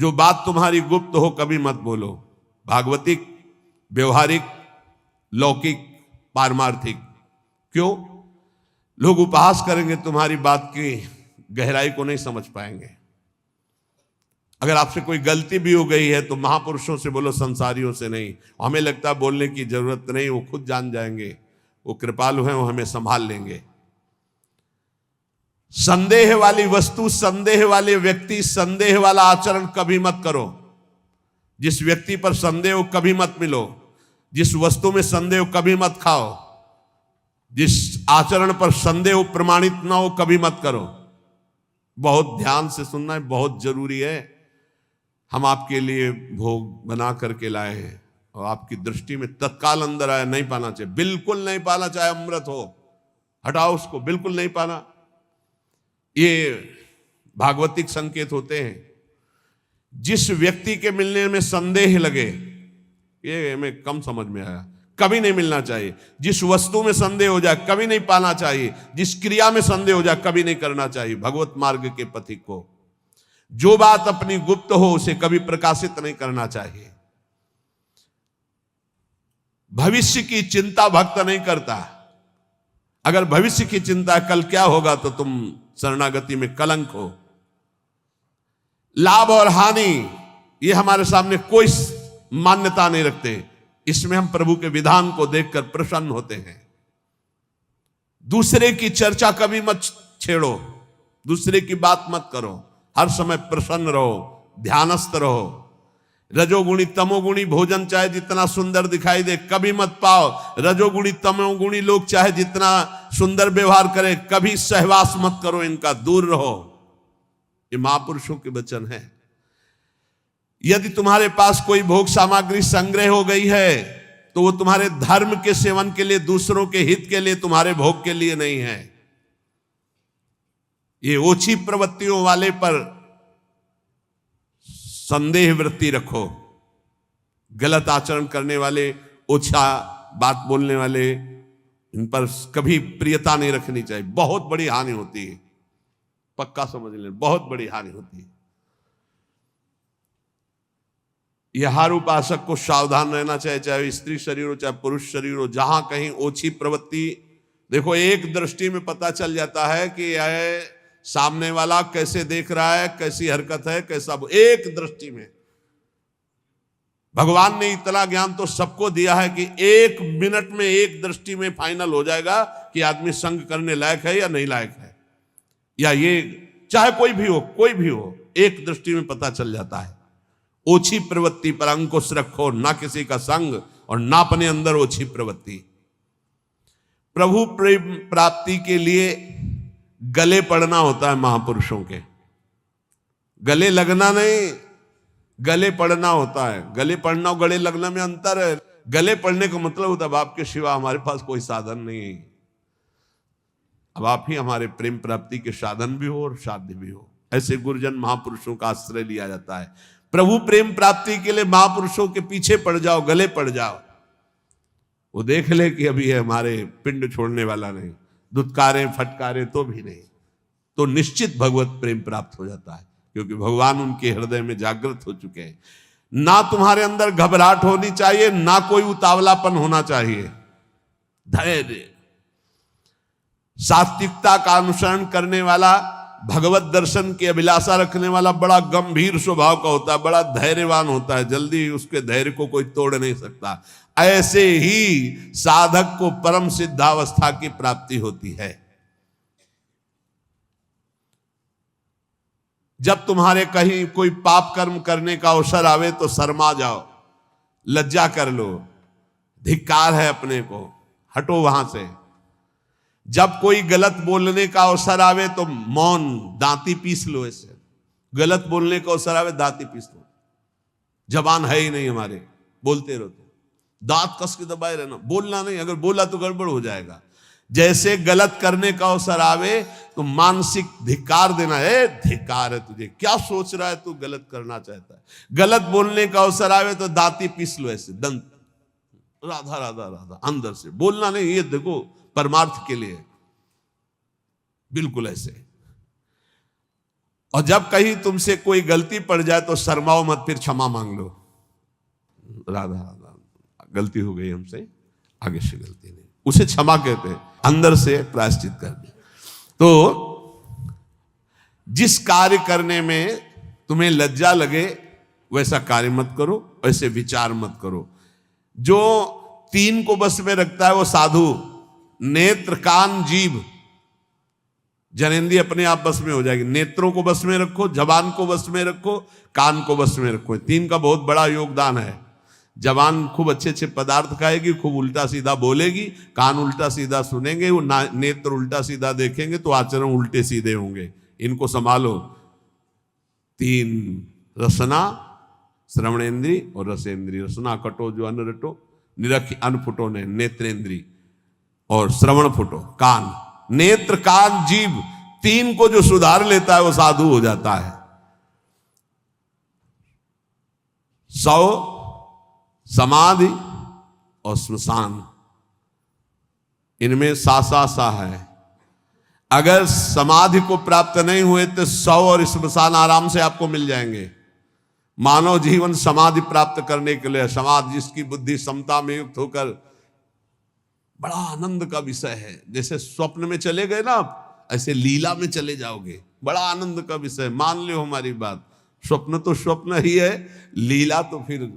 जो बात तुम्हारी गुप्त हो कभी मत बोलो। भागवतिक, व्यवहारिक, लौकिक, पारमार्थिक। क्यों? लोग उपहास करेंगे, तुम्हारी बात की गहराई को नहीं समझ पाएंगे। अगर आपसे कोई गलती भी हो गई है तो महापुरुषों से बोलो, संसारियों से नहीं। हमें लगता है बोलने की जरूरत नहीं, वो खुद जान जाएंगे, वो कृपालु हैं, वो हमें संभाल लेंगे। संदेह वाली वस्तु, संदेह वाले व्यक्ति, संदेह वाला आचरण कभी मत करो। जिस व्यक्ति पर संदेह हो कभी मत मिलो। जिस वस्तु में संदेह हो कभी मत खाओ। जिस आचरण पर संदेह हो प्रमाणित ना हो कभी मत करो। बहुत ध्यान से सुनना है, बहुत जरूरी है। हम आपके लिए भोग बना करके लाए हैं और आपकी दृष्टि में तत्काल अंदर आया, नहीं पाना चाहिए, बिल्कुल नहीं पाना, चाहे अमृत हो, हटाओ उसको, बिल्कुल नहीं पाना। ये भागवतिक संकेत होते हैं। जिस व्यक्ति के मिलने में संदेह लगे, ये हमें कम समझ में आया, कभी नहीं मिलना चाहिए। जिस वस्तु में संदेह हो जाए कभी नहीं पाना चाहिए। जिस क्रिया में संदेह हो जाए कभी नहीं करना चाहिए। भगवत मार्ग के पथिक को जो बात अपनी गुप्त हो उसे कभी प्रकाशित नहीं करना चाहिए। भविष्य की चिंता भक्त नहीं करता। अगर भविष्य की चिंता कल क्या होगा तो तुम शरणागति में कलंक हो। लाभ और हानि ये हमारे सामने कोई मान्यता नहीं रखते। इसमें हम प्रभु के विधान को देखकर प्रसन्न होते हैं। दूसरे की चर्चा कभी मत छेड़ो, दूसरे की बात मत करो। हर समय प्रसन्न रहो, ध्यानस्थ रहो। रजोगुणी तमोगुणी भोजन चाहे जितना सुंदर दिखाई दे कभी मत पाओ। रजोगुणी तमोगुणी लोग चाहे जितना सुंदर व्यवहार करें कभी सहवास मत करो, इनका दूर रहो। ये महापुरुषों के वचन है। यदि तुम्हारे पास कोई भोग सामग्री संग्रह हो गई है तो वो तुम्हारे धर्म के सेवन के लिए, दूसरों के हित के लिए, तुम्हारे भोग के लिए नहीं है। ये ओछी प्रवृत्तियों वाले पर संदेह वृत्ति रखो। गलत आचरण करने वाले, ओछा बात बोलने वाले, इन पर कभी प्रियता नहीं रखनी चाहिए। बहुत बड़ी हानि होती है, पक्का समझ लें, बहुत बड़ी हानि होती है। यह हर उपासक को सावधान रहना चाहिए, चाहे स्त्री शरीर हो चाहे पुरुष शरीर हो। जहां कहीं ओछी प्रवृत्ति, देखो एक दृष्टि में पता चल जाता है कि यह सामने वाला कैसे देख रहा है, कैसी हरकत है, कैसा, एक दृष्टि में। भगवान ने इतना ज्ञान तो सबको दिया है कि एक मिनट में, एक दृष्टि में फाइनल हो जाएगा कि आदमी संग करने लायक है या नहीं लायक है। या ये चाहे कोई भी हो, कोई भी हो, एक दृष्टि में पता चल जाता है। ओछी प्रवृत्ति पर अंकुश रखो, ना किसी का संग और ना अपने अंदर ओछी प्रवृत्ति। प्रभु प्रेम प्राप्ति के लिए गले पड़ना होता है महापुरुषों के। गले लगना नहीं, गले पड़ना होता है। गले पड़ना और गले लगना में अंतर है। गले पड़ने का मतलब होता है आपके सिवा हमारे पास कोई साधन नहीं है। अब आप ही हमारे प्रेम प्राप्ति के साधन भी हो और साध्य भी हो। ऐसे गुरुजन महापुरुषों का आश्रय लिया जाता है। प्रभु प्रेम प्राप्ति के लिए महापुरुषों के पीछे पड़ जाओ, गले पड़ जाओ। वो देख ले कि अभी है हमारे पिंड छोड़ने वाला नहीं, दुत्कारे फटकारे तो भी नहीं, तो निश्चित भगवत प्रेम प्राप्त हो जाता है, क्योंकि भगवान उनके हृदय में जागृत हो चुके हैं। ना तुम्हारे अंदर घबराहट होनी चाहिए, ना कोई उतावलापन होना चाहिए। धैर्य, सात्विकता का अनुसरण करने वाला, भगवत दर्शन की अभिलाषा रखने वाला बड़ा गंभीर स्वभाव का होता है, बड़ा धैर्यवान होता है। जल्दी उसके धैर्य को कोई तोड़ नहीं सकता। ऐसे ही साधक को परम सिद्धावस्था की प्राप्ति होती है। जब तुम्हारे कहीं कोई पाप कर्म करने का अवसर आवे तो शर्मा जाओ, लज्जा कर लो, धिक्कार है अपने को, हटो वहां से। जब कोई गलत बोलने का अवसर आवे तो मौन, दांती पीस लो। ऐसे गलत बोलने का अवसर आवे, दांती पीस लो। जबान है ही नहीं हमारे, बोलते रहो, दांत कस के दबाए रहना, बोलना नहीं। अगर बोला तो गड़बड़ हो जाएगा। जैसे गलत करने का अवसर आवे तो मानसिक धिक्कार देना है। धिक्कार है तुझे, क्या सोच रहा है तू, गलत करना चाहता है। गलत बोलने का अवसर आवे तो दांती पीस लो, ऐसे दंत, राधा राधा राधा, अंदर से बोलना नहीं। ये देखो परमार्थ के लिए, बिल्कुल ऐसे। और जब कहीं तुमसे कोई गलती पड़ जाए तो शर्माओ मत, फिर क्षमा मांग लो। राधा राधा, गलती हो गई हमसे, आगे से गलती नहीं, उसे क्षमा कहते हैं, अंदर से प्रायश्चित कर दे। तो जिस कार्य करने में तुम्हें लज्जा लगे वैसा कार्य मत करो, वैसे विचार मत करो। जो तीन को बस में रखता है वो साधु, नेत्र कान जीभ, जनेंद्रिय अपने आप बस में हो जाएगी। नेत्रों को बस में रखो, जबान को बस में रखो, कान को बस में रखो। तीन का बहुत बड़ा योगदान है। जबान खूब अच्छे अच्छे पदार्थ खाएगी, खूब उल्टा सीधा बोलेगी, कान उल्टा सीधा सुनेंगे, वो नेत्र उल्टा सीधा देखेंगे तो आचरण उल्टे सीधे होंगे। इनको संभालो। तीन, रसना श्रवणेन्द्री और रसेंद्री। रसना कटो जो अन्न रटो, निरख अन्न फुटो ने नेत्रेंद्री, और श्रवण फुटो कान। नेत्र कान जीभ, तीन को जो सुधार लेता है वो साधु हो जाता है। 100 समाधि और श्मशान, इनमें सा है। अगर समाधि को प्राप्त नहीं हुए तो 100 और श्मशान आराम से आपको मिल जाएंगे। मानव जीवन समाधि प्राप्त करने के लिए, समाधि जिसकी बुद्धि समता में युक्त होकर, बड़ा आनंद का विषय है। जैसे स्वप्न में चले गए ना आप, ऐसे लीला में चले जाओगे, बड़ा आनंद का विषय। मान लो हमारी बात, स्वप्न तो स्वप्न ही है, लीला तो फिर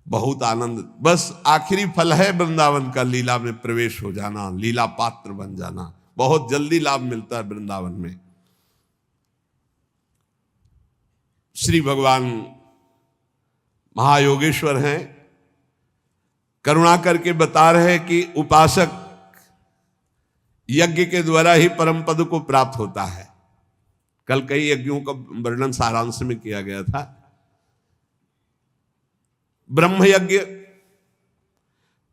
बहुत आनंद। बस आखिरी फल है वृंदावन का, लीला में प्रवेश हो जाना, लीला पात्र बन जाना। बहुत जल्दी लाभ मिलता है वृंदावन में। श्री भगवान महायोगेश्वर हैं, करुणा करके बता रहे हैं कि उपासक यज्ञ के द्वारा ही परम पद को प्राप्त होता है। कल कई यज्ञों का वर्णन सारांश में किया गया था। ब्रह्म यज्ञ,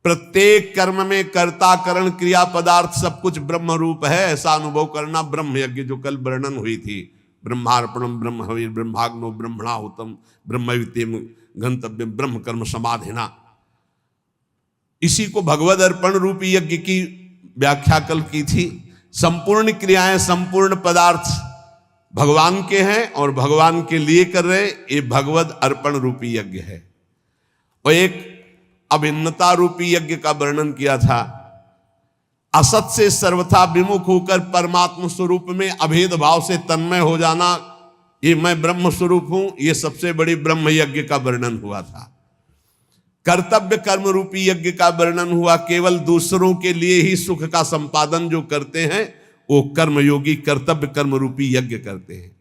प्रत्येक कर्म में कर्ता करण क्रिया पदार्थ सब कुछ ब्रह्म रूप है, ऐसा अनुभव करना ब्रह्म यज्ञ, जो कल वर्णन हुई थी। ब्रह्मार्पणम ब्रह्म हवि ब्रह्माग्नो ब्रह्मणाहुतम ब्रह्मविद्यम गंतव्यम ब्रह्म कर्म समाधिना। इसी को भगवद अर्पण रूपी यज्ञ की व्याख्या कल की थी। संपूर्ण क्रियाएं, संपूर्ण पदार्थ भगवान के हैं और भगवान के लिए कर रहे, ये भगवद अर्पण रूपी यज्ञ है। और एक अभिन्नता रूपी यज्ञ का वर्णन किया था। असत से सर्वथा विमुख होकर परमात्म स्वरूप में अभेद भाव से तन्मय हो जाना, ये मैं ब्रह्म स्वरूप हूं, ये सबसे बड़ी ब्रह्म यज्ञ का वर्णन हुआ था। कर्तव्य कर्म रूपी यज्ञ का वर्णन हुआ। केवल दूसरों के लिए ही सुख का संपादन जो करते हैं वो कर्मयोगी कर्तव्य कर्म रूपी यज्ञ करते हैं।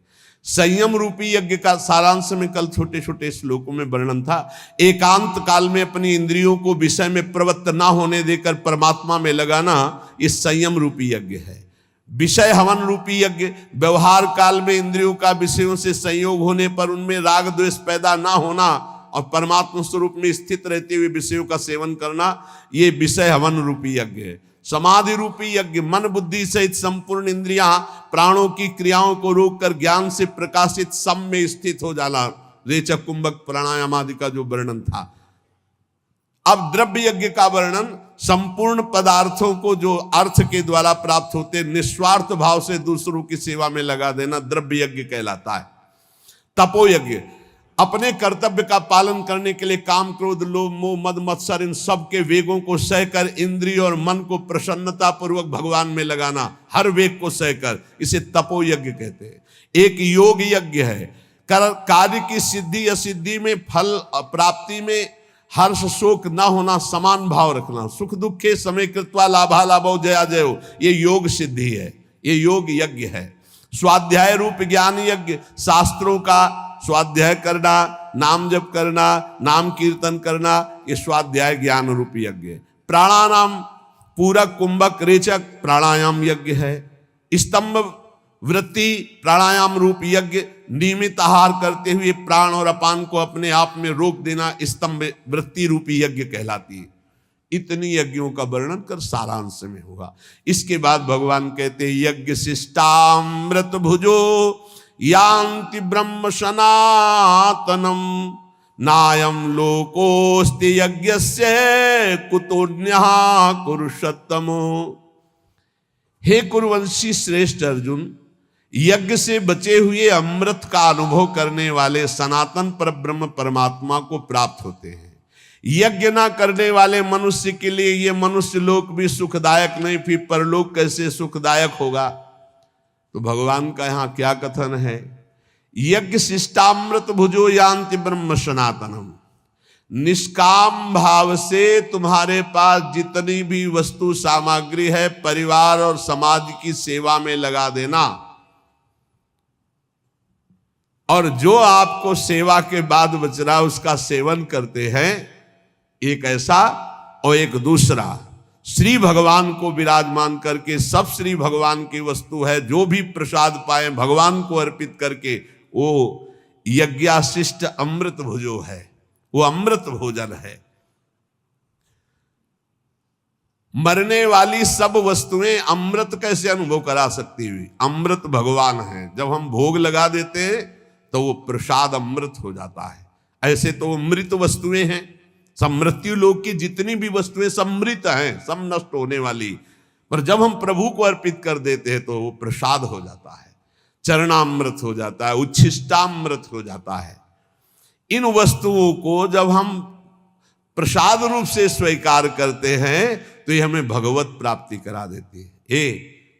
संयम रूपी यज्ञ का सारांश में कल छोटे छोटे श्लोकों में वर्णन था। एकांत काल में अपनी इंद्रियों को विषय में प्रवृत्त ना होने देकर परमात्मा में लगाना, ये संयम रूपी यज्ञ है। विषय हवन रूपी यज्ञ, व्यवहार काल में इंद्रियों का विषयों से संयोग होने पर उनमें राग द्वेष पैदा ना होना और परमात्मा स्वरूप में स्थित रहते हुए विषयों का सेवन करना, ये विषय हवन रूपी यज्ञ है। समाधि रूपी यज्ञ, मन बुद्धि सहित संपूर्ण इंद्रियां प्राणों की क्रियाओं को रोककर ज्ञान से प्रकाशित सम में स्थित हो जाना, रेचक कुंभक प्राणायाम आदि का जो वर्णन था। अब द्रव्य यज्ञ का वर्णन, संपूर्ण पदार्थों को जो अर्थ के द्वारा प्राप्त होते निस्वार्थ भाव से दूसरों की सेवा में लगा देना द्रव्य यज्ञ कहलाता है। तपो यज्ञ, अपने कर्तव्य का पालन करने के लिए काम क्रोध लोभ मोह मद मत्सर इन सब के वेगों को सहकर इंद्रिय और मन को प्रसन्नता पूर्वक भगवान में लगाना, हर वेग को सहकर, इसे तपो यज्ञ कहते हैं। एक योग यज्ञ है, कार्य की सिद्धि असिद्धि में फल प्राप्ति में हर्ष शोक न होना, समान भाव रखना, सुख दुखे समय कृत्वा लाभा लाभो जया जयो, ये योग सिद्धि है, ये योग यज्ञ है। स्वाध्याय रूप ज्ञान यज्ञ, शास्त्रों का स्वाध्याय करना, नाम जप करना, नाम कीर्तन करना, ये स्वाध्याय ज्ञान रूप यज्ञ। प्राणायाम पूरक कुंभक रेचक प्राणायाम यज्ञ है। स्तंभ वृत्ति प्राणायाम रूप यज्ञ, नियमित आहार करते हुए प्राण और अपान को अपने आप में रोक देना स्तंभ वृत्ति रूपी यज्ञ कहलाती है। इतनी यज्ञों का वर्णन कर सारांश में होगा। इसके बाद भगवान कहते हैं यज्ञ शिष्टामृत भुजो यान्ति ब्रह्म सनातनम नायम लोकोस्ति यज्ञस्य कुतोन्यः कुरुषोत्तमो। हे कुरुवंशी श्रेष्ठ अर्जुन, यज्ञ से बचे हुए अमृत का अनुभव करने वाले सनातन परब्रह्म परमात्मा को प्राप्त होते हैं। यज्ञ ना करने वाले मनुष्य के लिए ये मनुष्य लोक भी सुखदायक नहीं, फिर परलोक कैसे सुखदायक होगा। तो भगवान का यहां क्या कथन है, यज्ञ शिष्टामृत भुजो यान्ति ब्रह्म सनातनम। निष्काम भाव से तुम्हारे पास जितनी भी वस्तु सामग्री है परिवार और समाज की सेवा में लगा देना, और जो आपको सेवा के बाद बच रहा उसका सेवन करते हैं, एक ऐसा और एक दूसरा। श्री भगवान को विराजमान करके, सब श्री भगवान की वस्तु है, जो भी प्रसाद पाए भगवान को अर्पित करके, वो यज्ञाशिष्ट अमृत भुजो है, वो अमृत भोजन है। मरने वाली सब वस्तुएं अमृत कैसे अनुभव करा सकती हुई, अमृत भगवान है। जब हम भोग लगा देते हैं तो वो प्रसाद अमृत हो जाता है। ऐसे तो मृत वस्तुएं हैं, सब मृत्यु लोक की जितनी भी वस्तुएं सब मृत हैं, सब नष्ट होने वाली, पर जब हम प्रभु को अर्पित कर देते हैं तो वो प्रसाद हो जाता है, चरणामृत हो जाता है, उच्छिष्टामृत हो जाता है। इन वस्तुओं को जब हम प्रसाद रूप से स्वीकार करते हैं तो ये हमें भगवत प्राप्ति करा देती है। ये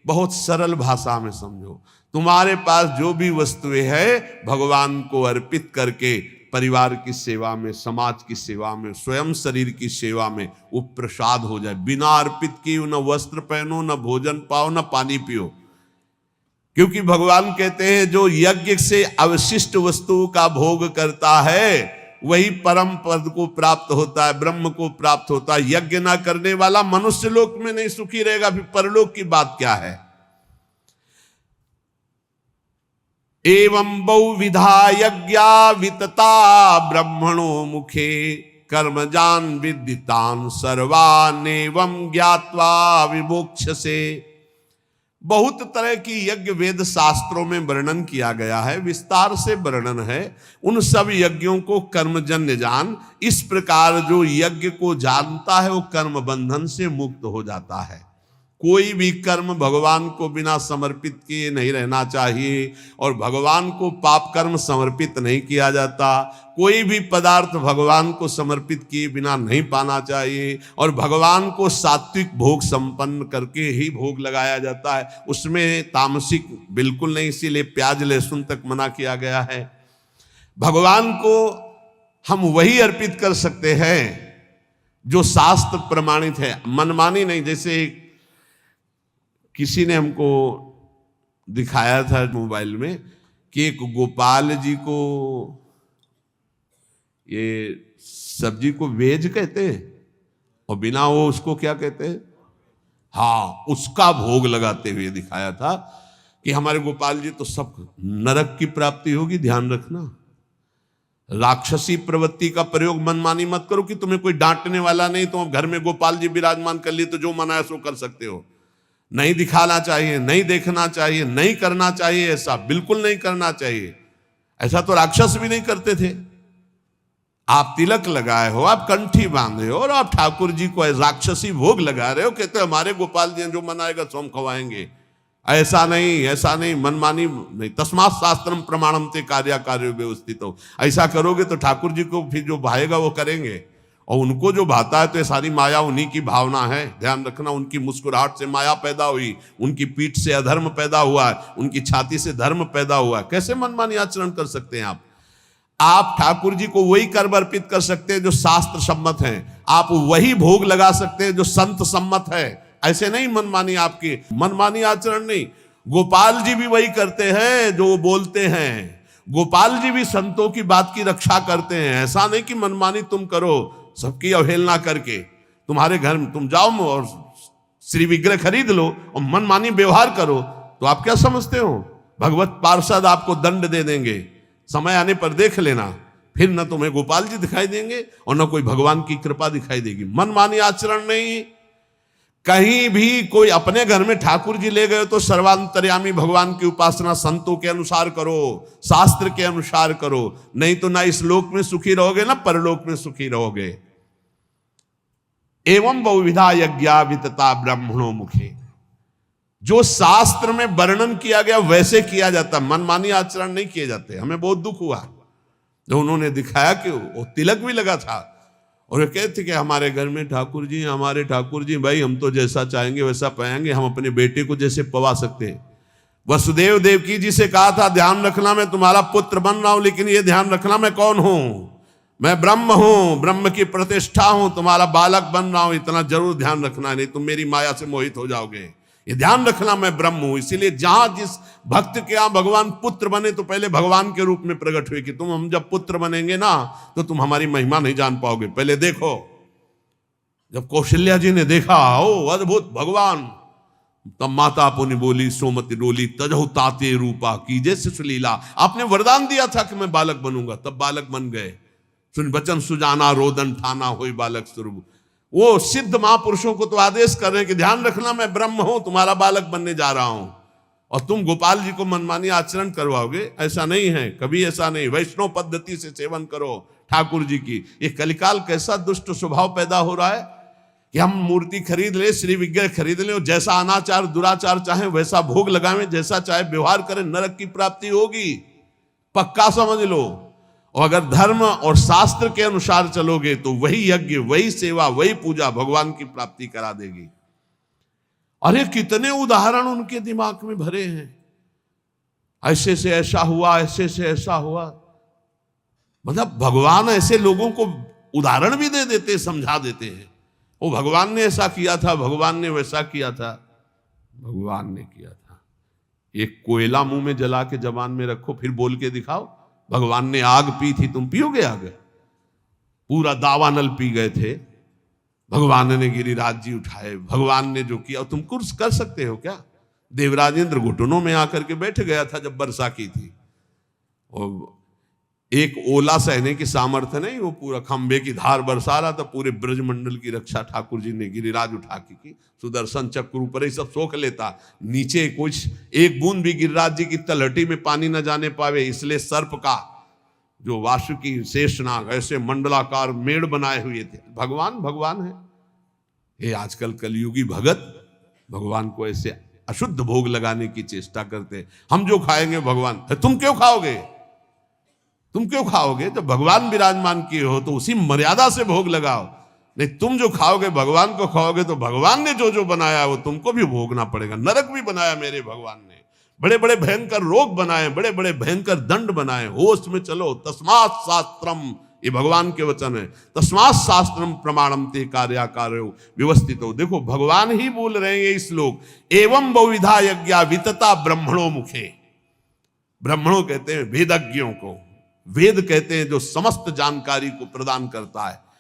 बहुत सरल भाषा में समझो, तुम्हारे पास जो भी वस्तुएं हैं भगवान को अर्पित करके परिवार की सेवा में, समाज की सेवा में, स्वयं शरीर की सेवा में वो प्रसाद हो जाए। बिना अर्पित किए न वस्त्र पहनो, न भोजन पाओ, न पानी पियो, क्योंकि भगवान कहते हैं जो यज्ञ से अवशिष्ट वस्तुओं का भोग करता है वही परम पद को प्राप्त होता है, ब्रह्म को प्राप्त होता है। यज्ञ ना करने वाला मनुष्य लोक में नहीं सुखी रहेगा, फिर परलोक की बात क्या है। एवं बहुविधा यज्ञा वितता ब्रह्मणो मुखे कर्मजान विदितान सर्वान एवं ज्ञात्वा विमोक्षसे। बहुत तरह की यज्ञ वेद शास्त्रों में वर्णन किया गया है, विस्तार से वर्णन है। उन सब यज्ञों को कर्मजन्य जान। इस प्रकार जो यज्ञ को जानता है वो कर्म बंधन से मुक्त हो जाता है। कोई भी कर्म भगवान को बिना समर्पित किए नहीं रहना चाहिए, और भगवान को पाप कर्म समर्पित नहीं किया जाता। कोई भी पदार्थ भगवान को समर्पित किए बिना नहीं पाना चाहिए, और भगवान को सात्विक भोग संपन्न करके ही भोग लगाया जाता है। उसमें तामसिक बिल्कुल नहीं, इसीलिए प्याज लहसुन तक मना किया गया है। भगवान को हम वही अर्पित कर सकते हैं जो शास्त्र प्रमाणित है, मनमानी नहीं। जैसे किसी ने हमको दिखाया था मोबाइल में कि एक गोपाल जी को ये सब्जी को वेज कहते हैं और बिना वो उसको क्या कहते हैं, हाँ, उसका भोग लगाते हुए दिखाया था कि हमारे गोपाल जी तो सब नरक की प्राप्ति होगी। ध्यान रखना, राक्षसी प्रवृत्ति का प्रयोग मनमानी मत करो कि तुम्हें कोई डांटने वाला नहीं, तुम घर में गोपाल जी विराजमान कर लिए तो जो मना है सो कर सकते हो। नहीं दिखाना चाहिए, नहीं देखना चाहिए, नहीं करना चाहिए, ऐसा बिल्कुल नहीं करना चाहिए। ऐसा तो राक्षस भी नहीं करते थे। आप तिलक लगाए हो, आप कंठी बांधे हो और आप ठाकुर जी को राक्षसी भोग लगा रहे हो, कहते हो हमारे गोपाल जी जो मनाएगा सो हम खवाएंगे। ऐसा नहीं, ऐसा नहीं, मनमानी नहीं। तस्मात् शास्त्रम प्रमाणम ते कार्याकार्य व्यवस्थित हो। ऐसा करोगे तो ठाकुर जी को फिर जो भाएगा वो करेंगे, और उनको जो भाता है तो ये सारी माया उन्हीं की भावना है। ध्यान रखना, उनकी मुस्कुराहट से माया पैदा हुई, उनकी पीठ से अधर्म पैदा हुआ है, उनकी छाती से धर्म पैदा हुआ है। कैसे मनमानी आचरण कर सकते हैं आप? आप ठाकुर जी को वही कर्म अर्पित कर सकते हैं जो शास्त्र सम्मत है, आप वही भोग लगा सकते हैं जो संत सम्मत है। ऐसे नहीं मनमानी, आपकी मनमानी आचरण नहीं। गोपाल जी भी वही करते हैं जो बोलते हैं, गोपाल जी भी संतों की बात की रक्षा करते हैं। ऐसा नहीं कि मनमानी तुम करो, सबकी अवहेलना करके। तुम्हारे घर में तुम जाओ और श्री विग्रह खरीद लो और मनमानी व्यवहार करो तो आप क्या समझते हो? भगवत पार्षद आपको दंड दे देंगे। समय आने पर देख लेना, फिर न तुम्हें गोपाल जी दिखाई देंगे और न कोई भगवान की कृपा दिखाई देगी। मनमानी आचरण नहीं। कहीं भी कोई अपने घर में ठाकुर जी ले गए तो सर्वांतर्यामी भगवान की उपासना संतों के अनुसार करो, शास्त्र के अनुसार करो, नहीं तो ना इस लोक में सुखी रहोगे ना परलोक में सुखी रहोगे। एवं बहुविधा यज्ञा वितता ब्रह्मणो मुखे। जो शास्त्र में वर्णन किया गया वैसे किया जाता, मनमानी आचरण नहीं किए जाते। हमें बहुत दुख हुआ जो उन्होंने दिखाया कि वो तिलक भी लगा था और कहते कि हमारे घर में ठाकुर जी, हमारे ठाकुर जी, भाई हम तो जैसा चाहेंगे वैसा पाएंगे, हम अपने बेटे को जैसे पवा सकते हैं। वसुदेव देवकी जी से कहा था ध्यान रखना मैं तुम्हारा पुत्र बन रहा हूं, लेकिन ये ध्यान रखना मैं कौन हूं, मैं ब्रह्म हूं, ब्रह्म की प्रतिष्ठा हूं, तुम्हारा बालक बन रहा हूं, इतना जरूर ध्यान रखना, नहीं तुम मेरी माया से मोहित हो जाओगे। ये ध्यान रखना मैं ब्रह्म हूं। इसीलिए जहां जिस भक्त के यहां भगवान पुत्र बने तो पहले भगवान के रूप में प्रकट हुए कि तुम हम जब पुत्र बनेंगे ना तो तुम हमारी महिमा नहीं जान पाओगे, पहले देखो। जब कौशल्या जी ने देखा ओ अद्भुत भगवान, तब माता पुनि बोली सोमति डोली तजहु ताते रूपा कीजे सुलीला। आपने वरदान दिया था कि मैं बालक बनूंगा, तब बालक बन गए। सुन बचन सुजाना रोदन ठाना होई बालक स्वरूप। वो सिद्ध महापुरुषों को तो आदेश कर रहे हैं कि ध्यान रखना मैं ब्रह्म हूं, तुम्हारा बालक बनने जा रहा हूं, और तुम गोपाल जी को मनमानी आचरण करवाओगे, ऐसा नहीं है, कभी ऐसा नहीं। वैष्णव पद्धति से सेवन करो ठाकुर जी की। ये कलिकाल कैसा दुष्ट स्वभाव पैदा हो रहा है कि हम मूर्ति खरीद ले, श्री विग्रह खरीद ले और जैसा अनाचार दुराचार चाहे वैसा भोग लगावें, जैसा चाहे व्यवहार करें, नरक की प्राप्ति होगी, पक्का समझ लो। और अगर धर्म और शास्त्र के अनुसार चलोगे तो वही यज्ञ, वही सेवा, वही पूजा भगवान की प्राप्ति करा देगी। अरे कितने उदाहरण उनके दिमाग में भरे हैं, ऐसे से ऐसा हुआ, ऐसे से ऐसा हुआ। मतलब भगवान ऐसे लोगों को उदाहरण भी दे देते, समझा देते हैं। वो भगवान ने ऐसा किया था, भगवान ने वैसा किया था, भगवान ने किया था। एक कोयला मुंह में जला के जबान में रखो, फिर बोल के दिखाओ भगवान ने आग पी थी, तुम पियोगे आग? पूरा दावानल पी गए थे, भगवान ने गिरिराज जी उठाए, भगवान ने जो किया तुम कुछ कर सकते हो क्या? देवराजेंद्र घुटनों में आकर के बैठ गया था जब वर्षा की थी, और एक ओला सहने की सामर्थ्य नहीं, वो पूरा खंबे की धार बरसा रहा था। पूरे ब्रजमंडल की रक्षा ठाकुर जी ने गिरिराज उठा के की, सुदर्शन चक्र ऊपर ही सब सोख लेता, नीचे कुछ एक बूंद भी गिरिराज जी की तलहटी में पानी न जाने पावे, इसलिए सर्प का जो वासुकी शेषनाग ऐसे मंडलाकार मेड़ बनाए हुए थे। भगवान भगवान है। ये आजकल कलयुगी भगत भगवान को ऐसे अशुद्ध भोग लगाने की चेष्टा करते। हम जो खाएंगे भगवान, तुम क्यों खाओगे? तुम क्यों खाओगे? जब भगवान विराजमान किए हो तो उसी मर्यादा से भोग लगाओ। नहीं, तुम जो खाओगे भगवान को खाओगे तो भगवान ने जो जो बनाया वो तुमको भी भोगना पड़ेगा। नरक भी बनाया मेरे भगवान ने, बड़े बड़े भयंकर रोग बनाए, बड़े बड़े भयंकर दंड बनाए। होश में चलो। तस्मात् शास्त्रम, ये भगवान के वचन है, तस्मात् शास्त्रम प्रमाणम ते कार्याकार्यो व्यवस्थित हो। देखो भगवान ही बोल रहे हैं ये श्लोक। एवं बहुविधा यज्ञा वितता ब्रह्मणो मुखे। ब्रह्मणों कहते हैं वेदज्ञों को, वेद कहते हैं जो समस्त जानकारी को प्रदान करता है।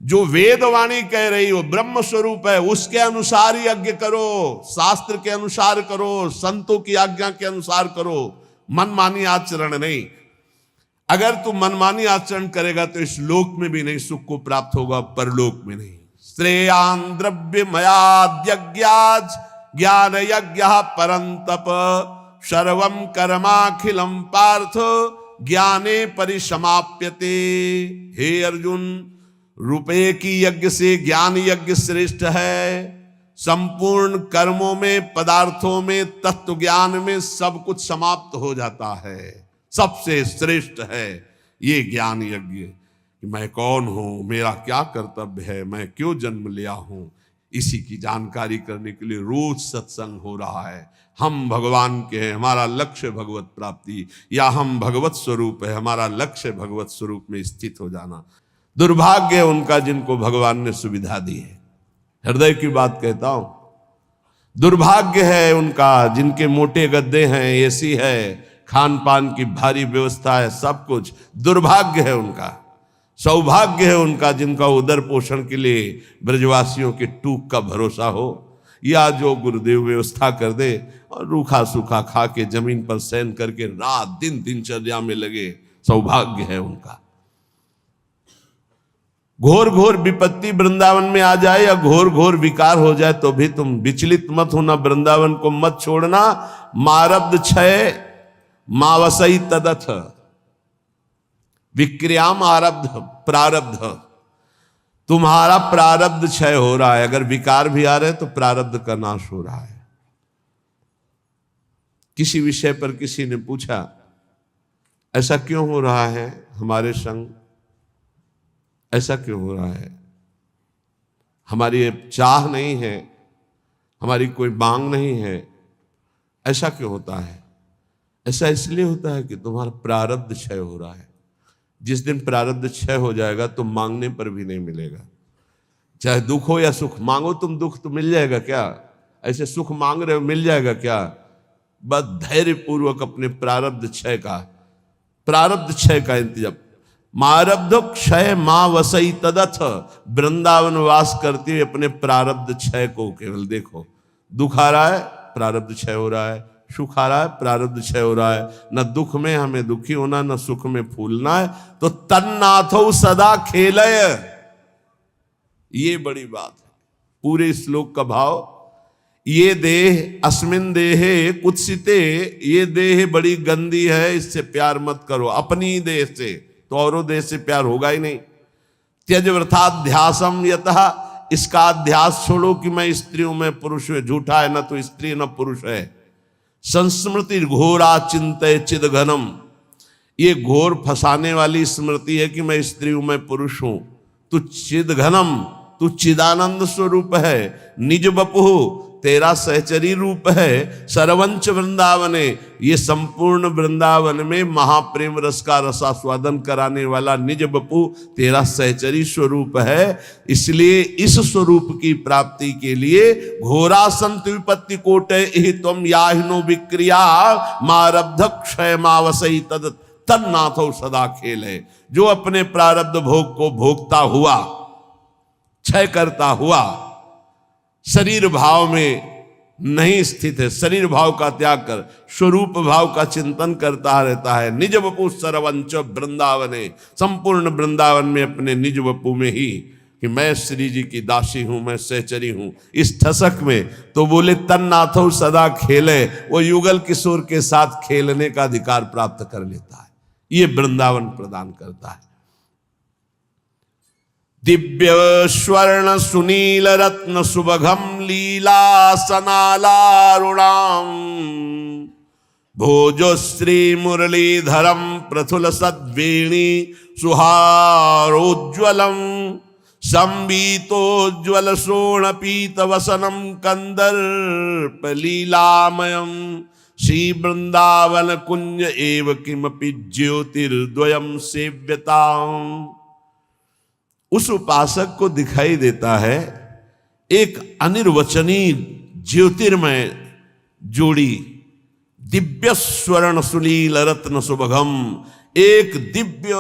जो वेदवाणी कह रही हो ब्रह्म स्वरूप है, उसके अनुसार यज्ञ करो, शास्त्र के अनुसार करो, संतों की आज्ञा के अनुसार करो, मनमानी आचरण नहीं। अगर तू मनमानी आचरण करेगा तो इस लोक में भी नहीं सुख को प्राप्त होगा, परलोक में नहीं। श्रेयान द्रव्यमयाद्यज्ञाज ज्ञान यज्ञ परंतप सर्वम कर्माखिलम पार्थ ज्ञाने परिसमाप्यते। हे अर्जुन, रुपये की यज्ञ से ज्ञान यज्ञ श्रेष्ठ है। संपूर्ण कर्मों में, पदार्थों में, तत्व ज्ञान में सब कुछ समाप्त हो जाता है। सबसे श्रेष्ठ है ये ज्ञान यज्ञ कि मैं कौन हूं, मेरा क्या कर्तव्य है, मैं क्यों जन्म लिया हूं। इसी की जानकारी करने के लिए रोज सत्संग हो रहा है। हम भगवान के हैं, हमारा लक्ष्य भगवत प्राप्ति, या हम भगवत स्वरूप है, हमारा लक्ष्य भगवत स्वरूप में स्थित हो जाना। दुर्भाग्य है उनका जिनको भगवान ने सुविधा दी है। हृदय की बात कहता हूं, दुर्भाग्य है उनका जिनके मोटे गद्दे हैं, एसी है, खान पान की भारी व्यवस्था है, सब कुछ। दुर्भाग्य है उनका। सौभाग्य है उनका जिनका उदर पोषण के लिए ब्रजवासियों के टूक का भरोसा हो, या जो गुरुदेव व्यवस्था कर दे और रूखा सूखा खा के जमीन पर शयन करके रात दिन दिनचर्या में लगे। सौभाग्य है उनका। घोर घोर विपत्ति वृंदावन में आ जाए या घोर घोर विकार हो जाए तो भी तुम विचलित मत होना, वृंदावन को मत छोड़ना। मारब्ध क्षय मावसई तदथ विक्रियाम आरब्ध प्रारब्ध। तुम्हारा प्रारब्ध क्षय हो रहा है। अगर विकार भी आ रहे तो प्रारब्ध का नाश हो रहा है। किसी विषय पर किसी ने पूछा, ऐसा क्यों हो रहा है हमारे संग, ऐसा क्यों हो रहा है, हमारी चाह नहीं है, हमारी कोई मांग नहीं है, ऐसा क्यों होता है? ऐसा इसलिए होता है कि तुम्हारा प्रारब्ध क्षय हो रहा है। जिस दिन प्रारब्ध क्षय हो जाएगा तो मांगने पर भी नहीं मिलेगा। चाहे दुख हो या सुख, मांगो तुम दुख तो मिल जाएगा क्या? ऐसे सुख मांग रहे हो मिल जाएगा क्या? बस धैर्य पूर्वक अपने प्रारब्ध क्षय का इंतजाम। मारब्ध क्षय मां वसई तदथ, वृंदावन वास करते हुए अपने प्रारब्ध क्षय को केवल देखो। दुख आ रहा है, प्रारब्ध क्षय हो रहा है, सुख आ रहा है, प्रारब्ध क्षय हो रहा है। न दुख में हमें दुखी होना, न सुख में फूलना है। तो तन्नाथो सदा खेलय, ये बड़ी बात है पूरे श्लोक का भाव। ये देह अस्मिन देहे कुत्सिते, ये देह बड़ी गंदी है, इससे प्यार मत करो। अपनी देह से तो औरों देह से प्यार होगा ही नहीं। त्यज वृथाध्यासम यतः, इसका अध्यास छोड़ो कि मैं स्त्री हूं, मैं पुरुष हूं। झूठा है, न तो स्त्री न पुरुष है। संस्मृति घोरा चिंतय चिद घनम, ये घोर फंसाने वाली स्मृति है कि मैं स्त्री हूं, मैं पुरुष हूं। तू चिद घनम, तू चिदानंद स्वरूप है। निज बपु, तेरा सहचरी रूप है। सर्वंच वृंदावने, ये संपूर्ण वृंदावन में महाप्रेम रस का रसास्वादन कराने वाला निज बपू तेरा सहचरी स्वरूप है। इसलिए इस स्वरूप की प्राप्ति के लिए घोरा संत विपत्ति कोटे ही तुम याहिनो विक्रिया, मारब्ध क्षय मावसई तद तन्नाथो सदा खेले। जो अपने प्रारब्ध भोग को भोगता हुआ, क्षय करता हुआ, शरीर भाव में नहीं स्थित है, शरीर भाव का त्याग कर स्वरूप भाव का चिंतन करता रहता है। निज वपु सर्वंच वृंदावने, संपूर्ण वृंदावन में अपने निज वपु में ही कि मैं श्री जी की दासी हूं, मैं सहचरी हूं, इस ठसक में तो बोले तन्नाथो सदा खेले, वो युगल किशोर के साथ खेलने का अधिकार प्राप्त कर लेता है। ये वृंदावन प्रदान करता है। दिव्य स्वर्ण सुनील रत्न सुभगम लीला सनालारुणाम, भोजोश्री मुरलीधरम प्रथुल सद्वेणी सुहारोज्वलम, संबीतोज्वल शोणपीत वसनम कंदर्प लीलामयम, श्री वृंदावन कुंज एव किमपि ज्योतिर्द्वयम सेव्यताम। उस उपासक को दिखाई देता है एक अनिर्वचनीय ज्योतिर्मय जोड़ी, दिव्य स्वर्ण सुनील रत्न सुभगम, एक दिव्य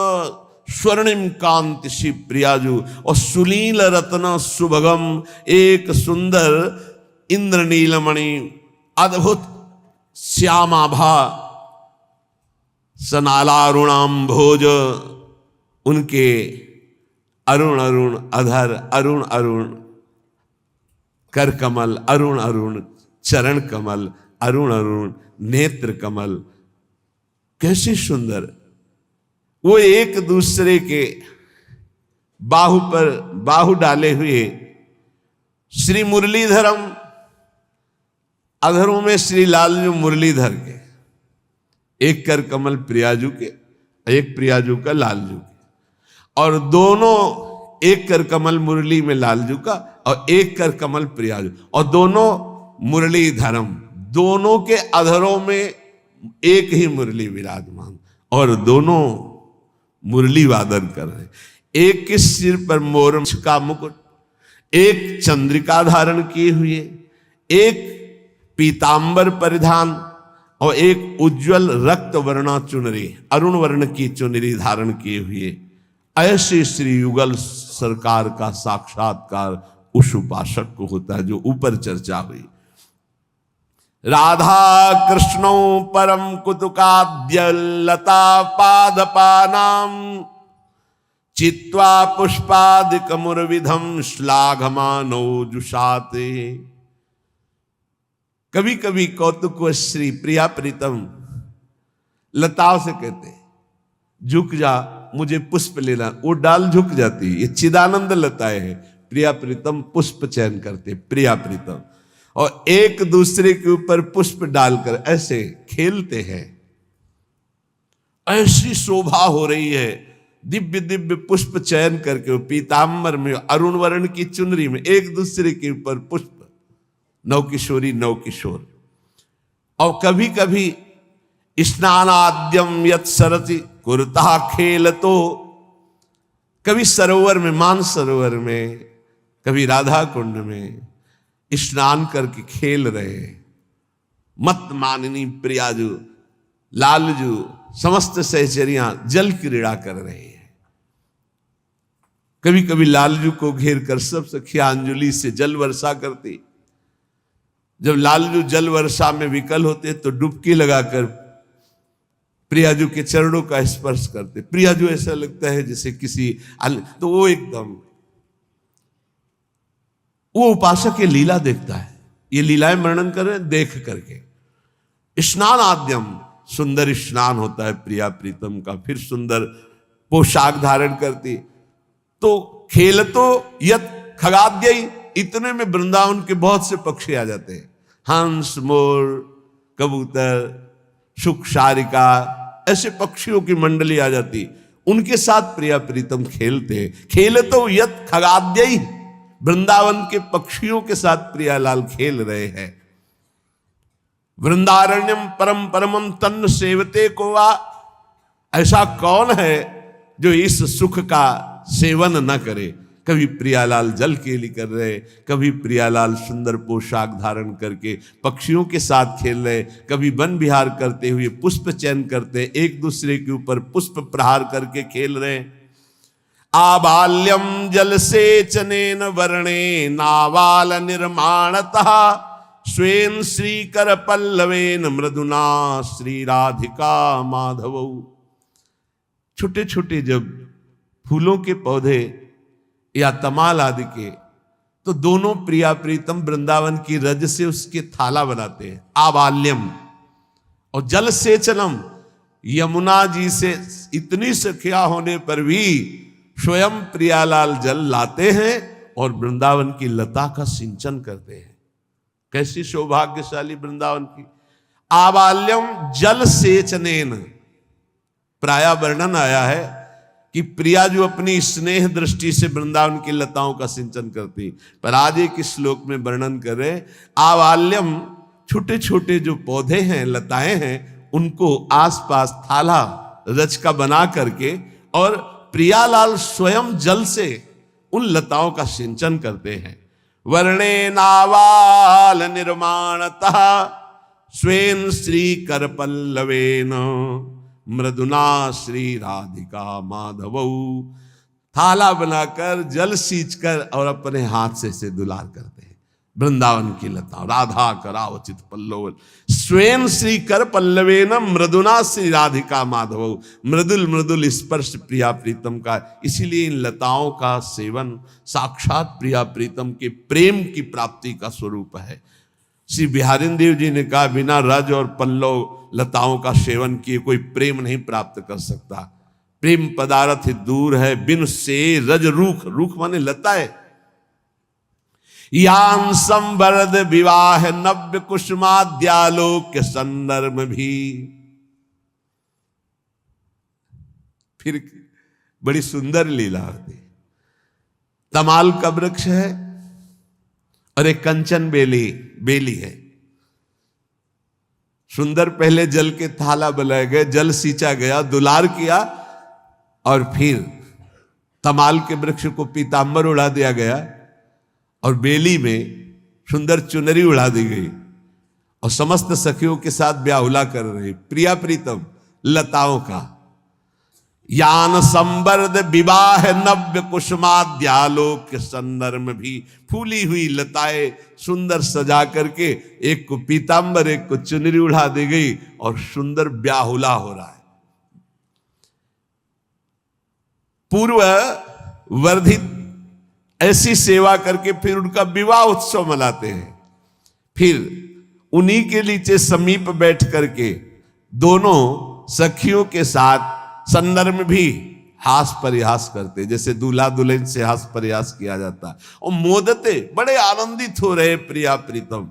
स्वर्णिम कांति शिव प्रियाजु और सुनील रत्न सुभगम, एक सुंदर इंद्रनीलमणि अद्भुत श्यामाभा सनालारुणाम भोज, उनके अरुण अरुण अधर, अरुण अरुण कर कमल, अरुण अरुण चरण कमल, अरुण अरुण नेत्र कमल, कैसे सुंदर। वो एक दूसरे के बाहु पर बाहु डाले हुए, श्री मुरलीधरम, अधरों में श्री लालजू मुरलीधर के, एक कर कमल प्रियाजू के, एक प्रियाजू का लालजू के, और दोनों एक कर कमल मुरली में लालजू का और एक कर कमल प्रियाजू, और दोनों मुरलीधरम, दोनों के अधरों में एक ही मुरली विराजमान और दोनों मुरली वादन कर रहे। एक के सिर पर मोर का मुकुट, एक चंद्रिका धारण किए हुए, एक पीतांबर परिधान और एक उज्जवल रक्त वर्णा चुनरी, अरुण वर्ण की चुनरी धारण किए हुए। ऐसे श्री युगल सरकार का साक्षात्कार उस उपासक को होता है जो ऊपर चर्चा हुई। राधा कृष्णो परम कुतुकाद्य लता पादपानाम, चित्वा पुष्पादिक मुरविधम श्लाघमानो जुषाते। कभी कभी कौतुक श्री प्रिया प्रीतम लताओं से कहते झुक जा, मुझे पुष्प लेना, वो डाल झुक जाती। ये चिदानंद लताएं हैं। प्रिया प्रीतम पुष्प चयन करते, प्रिया प्रीतम। और एक दूसरे के ऊपर पुष्प डालकर ऐसे खेलते हैं। ऐसी शोभा हो रही है, दिव्य दिव्य पुष्प चयन करके वो पीतांबर में अरुण वर्ण की चुनरी में एक दूसरे के ऊपर पुष्प, नवकिशोरी नवकिशोर। और कभी कभी स्नानाद्यम यत् सरति कुरुता खेल, तो कभी सरोवर में, मान सरोवर में, कभी राधा कुंड में स्नान करके खेल रहे। मत माननी प्रियाजू लालजू समस्त सहचरियां जल क्रीड़ा कर रहे हैं। कभी कभी लालजू को घेर कर सब सखियां अंजलि से जल वर्षा करती। जब लालजू जल वर्षा में विकल होते तो डुबकी लगाकर प्रियाजू के चरणों का स्पर्श करते। प्रियाजू ऐसा लगता है जैसे किसी तो वो एकदम, वो उपासक ये लीला देखता है, ये लीलाएं वर्णन कर रहे हैं देख करके। स्नान आद्यम, सुंदर स्नान होता है प्रिया प्रीतम का, फिर सुंदर पोशाक धारण करती। तो खेल तो यत खगाद्य, इतने में वृंदावन के बहुत से पक्षी आ जाते हैं, हंस मोर कबूतर शुक शारिका, ऐसे पक्षियों की मंडली आ जाती, उनके साथ प्रिया प्रीतम खेलते हैं। खेल तो यत खगाद्य, वृंदावन के पक्षियों के साथ प्रियालाल खेल रहे हैं। वृंदारण्यम परम परमम तन्न सेवते को वा, ऐसा कौन है जो इस सुख का सेवन न करे। कभी प्रियालाल जल केली कर रहे, कभी प्रियालाल सुंदर पोशाक धारण करके पक्षियों के साथ खेल रहे, कभी वन विहार करते हुए पुष्प चयन करते, एक दूसरे के ऊपर पुष्प प्रहार करके खेल रहे। आबाल्यम जल सेचनेन वर्णे नावाल निर्माणतः स्वेन श्रीकर पल्लवेन मृदुना श्री राधिका माधव। छोटे छोटे जब फूलों के पौधे या तमाल आदि के, तो दोनों प्रिया प्रीतम वृंदावन की रज से उसके थाला बनाते हैं। आबाल्यम और जल सेचनम, यमुना जी से इतनी सखिया होने पर भी स्वयं प्रियालाल जल लाते हैं और वृंदावन की लता का सिंचन करते हैं। कैसी सौभाग्यशाली वृंदावन की। आबाल्यम जल सेचनेन, प्राय वर्णन आया है कि प्रिया जो अपनी स्नेह दृष्टि से वृंदावन की लताओं का सिंचन करती, पर आज एक श्लोक में वर्णन करे आबाल्यम, छोटे छोटे जो पौधे हैं लताएं हैं, उनको आसपास थाला रच का बना करके और प्रियालाल स्वयं जल से उन लताओं का सिंचन करते हैं। वर्णे नावाल निर्माणतः स्वेन श्री कर पल्लवेन मृदुना श्री राधिका माधव। थाला बनाकर जल सींचकर और अपने हाथ से दुलार करते हैं वृंदावन की लता। राधा करावचित पल्लव स्वयं श्री कर पल्लवेन मृदुना श्री राधिका माधव। मृदुल मृदुल स्पर्श प्रिया प्रीतम का, इसीलिए इन लताओं का सेवन साक्षात प्रिया प्रीतम के प्रेम की प्राप्ति का स्वरूप है। श्री बिहारिन देव जी ने कहा बिना रज और पल्लव लताओं का सेवन किए कोई प्रेम नहीं प्राप्त कर सकता। प्रेम पदार्थ दूर है बिन से रज रूख, रूख माने लता है। यान संवर्द विवाह नव्य कुसुमाद्यालोक के संदर्भ भी। फिर बड़ी सुंदर लीला होती। तमाल का वृक्ष है और एक कंचन बेली है। सुंदर पहले जल के थाला बनाए गए, जल सींचा गया, दुलार किया, और फिर तमाल के वृक्ष को पीतांबर उड़ा दिया गया और बेली में सुंदर चुनरी उड़ा दी गई और समस्त सखियों के साथ ब्याहुला कर रहे प्रिया प्रीतम लताओं का। यान संवर्द विवाह नव्य कुसुमाद्यालोक के संदर्भ भी। फूली हुई लताएं सुंदर सजा करके एक को पीतांबर एक को चुनरी उड़ा दी गई और सुंदर ब्याहुला हो रहा है। पूर्व वर्धित ऐसी सेवा करके फिर उनका विवाह उत्सव मनाते हैं। फिर उन्हीं के नीचे समीप बैठ करके दोनों सखियों के साथ संदर्भ भी हास परिहास करते, जैसे दूल्हा दुल्हन से हास परिहास किया जाता है। और मोदते बड़े आनंदित हो रहे प्रिया प्रीतम,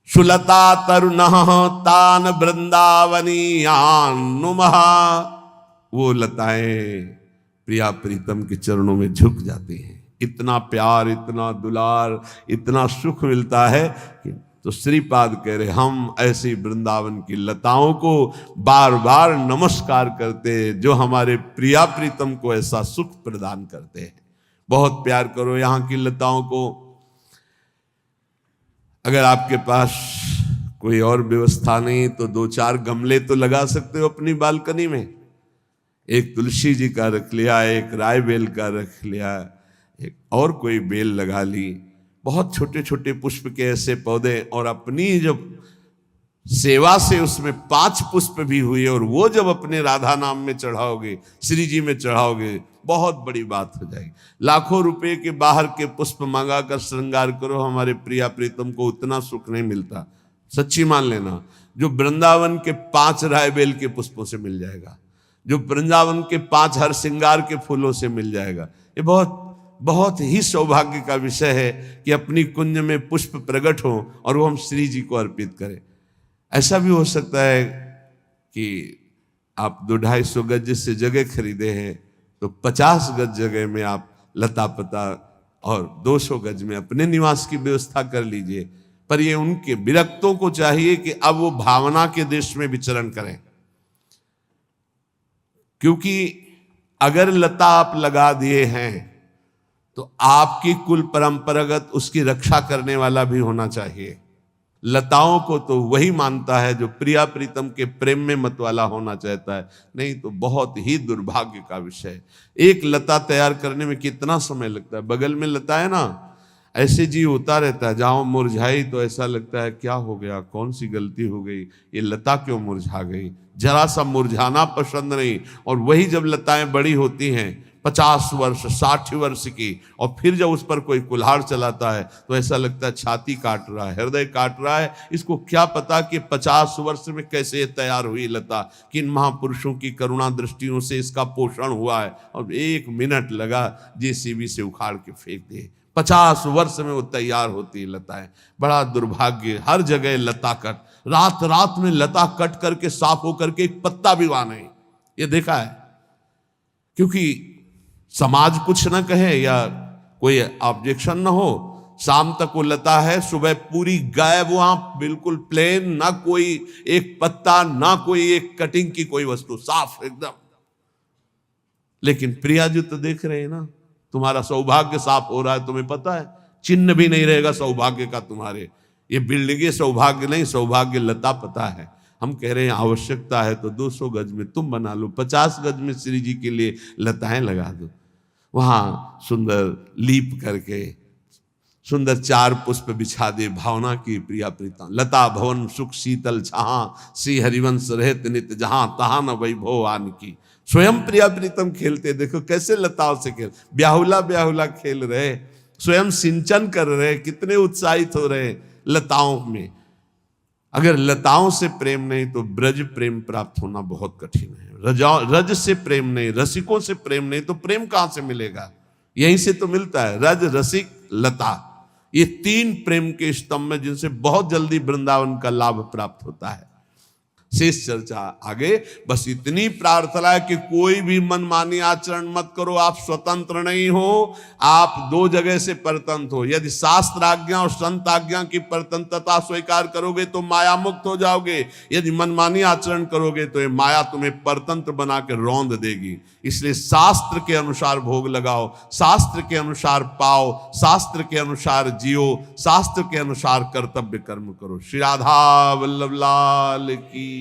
सुलता तरुण तान वृंदावनीयान नुमः। वो लताएं प्रिया प्रीतम के चरणों में झुक जाती हैं। इतना प्यार, इतना दुलार, इतना सुख मिलता है कि तो श्रीपाद कह रहे हम ऐसी वृंदावन की लताओं को बार बार नमस्कार करते हैं जो हमारे प्रिया प्रीतम को ऐसा सुख प्रदान करते हैं। बहुत प्यार करो यहाँ की लताओं को। अगर आपके पास कोई और व्यवस्था नहीं तो 2-4 गमले तो लगा सकते हो अपनी बालकनी में। एक तुलसी जी का रख लिया, एक राय बेल का रख लिया, एक और कोई बेल लगा ली। बहुत छोटे छोटे पुष्प के ऐसे पौधे, और अपनी जब सेवा से उसमें 5 पुष्प भी हुए और वो जब अपने राधा नाम में चढ़ाओगे, श्री जी में चढ़ाओगे, बहुत बड़ी बात हो जाएगी। लाखों रुपए के बाहर के पुष्प मंगा कर श्रृंगार करो, हमारे प्रिया प्रीतम को उतना सुख नहीं मिलता। सच्ची मान लेना, जो वृंदावन के 5 रायबेल के पुष्पों से मिल जाएगा, जो वृंदावन के 5 हर श्रृंगार के फूलों से मिल जाएगा। ये बहुत बहुत ही सौभाग्य का विषय है कि अपनी कुंज में पुष्प प्रकट हो और वो हम श्री जी को अर्पित करें। ऐसा भी हो सकता है कि आप 200-250 गज से जगह खरीदे हैं तो 50 गज जगह में आप लता पता और 200 गज में अपने निवास की व्यवस्था कर लीजिए। पर ये उनके विरक्तों को चाहिए कि अब वो भावना के देश में विचरण करें, क्योंकि अगर लता आप लगा दिए हैं तो आपकी कुल परंपरागत उसकी रक्षा करने वाला भी होना चाहिए। लताओं को तो वही मानता है जो प्रिया प्रीतम के प्रेम में मत वाला होना चाहता है, नहीं तो बहुत ही दुर्भाग्य का विषय है। एक लता तैयार करने में कितना समय लगता है। बगल में लता है ना, ऐसे जी होता रहता है, जहाँ मुरझाई तो ऐसा लगता है क्या हो गया, कौन सी गलती हो गई, ये लता क्यों मुरझा गई। जरा सा मुरझाना पसंद नहीं। और वही जब लताएं बड़ी होती हैं 50 वर्ष 60 वर्ष की, और फिर जब उस पर कोई कुल्हाड़ चलाता है तो ऐसा लगता है छाती काट रहा है, हृदय काट रहा है। इसको क्या पता कि 50 वर्ष में कैसे तैयार हुई लता, किन महापुरुषों की करुणा दृष्टियों से इसका पोषण हुआ है, और 1 मिनट लगा जेसीबी से उखाड़ के फेंक दिए। 50 वर्ष में वो तैयार होती है लताएं। बड़ा दुर्भाग्य, हर जगह लता कट, रात रात में लता कट करके साफ होकर के एक पत्ता भी वहां नहीं, ये देखा है। क्योंकि समाज कुछ न कहे या कोई ऑब्जेक्शन न हो, शाम तक वो लता है, सुबह पूरी गायब, वहां बिल्कुल प्लेन, ना कोई एक पत्ता, ना कोई एक कटिंग की कोई वस्तु, साफ एकदम। लेकिन प्रिया जी तो देख रहे हैं ना, तुम्हारा सौभाग्य साफ हो रहा है, तुम्हें पता है, चिन्ह भी नहीं रहेगा सौभाग्य का तुम्हारे। ये बिल्डिंगे सौभाग्य नहीं, सौभाग्य लता पता है। हम कह रहे हैं आवश्यकता है तो 200 गज में तुम बना लो, 50 गज में श्री जी के लिए लताएं लगा दो। वहाँ सुंदर लीप करके सुंदर 4 पुष्प बिछा दे, भावना की प्रिया प्रीतम। लता भवन सुख शीतल जहाँ, श्री हरिवंश रहत नित जहाँ, तहाँ न वैभव आन की। स्वयं प्रिया प्रीतम खेलते, देखो कैसे लताओं से खेल, ब्याहुला ब्याहुला खेल रहे, स्वयं सिंचन कर रहे, कितने उत्साहित हो रहे लताओं में। अगर लताओं से प्रेम नहीं तो ब्रज प्रेम प्राप्त होना बहुत कठिन है। रज से प्रेम नहीं, रसिकों से प्रेम नहीं तो प्रेम कहां से मिलेगा। यहीं से तो मिलता है, रज रसिक लता, ये 3 प्रेम के स्तंभ में जिनसे बहुत जल्दी वृंदावन का लाभ प्राप्त होता है। शेष चर्चा आगे। बस इतनी प्रार्थना है कि कोई भी मनमानी आचरण मत करो। आप स्वतंत्र नहीं हो, आप 2 जगह से परतंत्र हो। यदि शास्त्र आज्ञा और संत आज्ञा की परतंत्रता स्वीकार करोगे तो माया मुक्त हो जाओगे। यदि मनमानी आचरण करोगे तो ये माया तुम्हें परतंत्र बना के रौंद देगी। इसलिए शास्त्र के अनुसार भोग लगाओ, शास्त्र के अनुसार पाओ, शास्त्र के अनुसार जियो, शास्त्र के अनुसार कर्तव्य कर्म करो। श्री राधा वल्लभ लाल की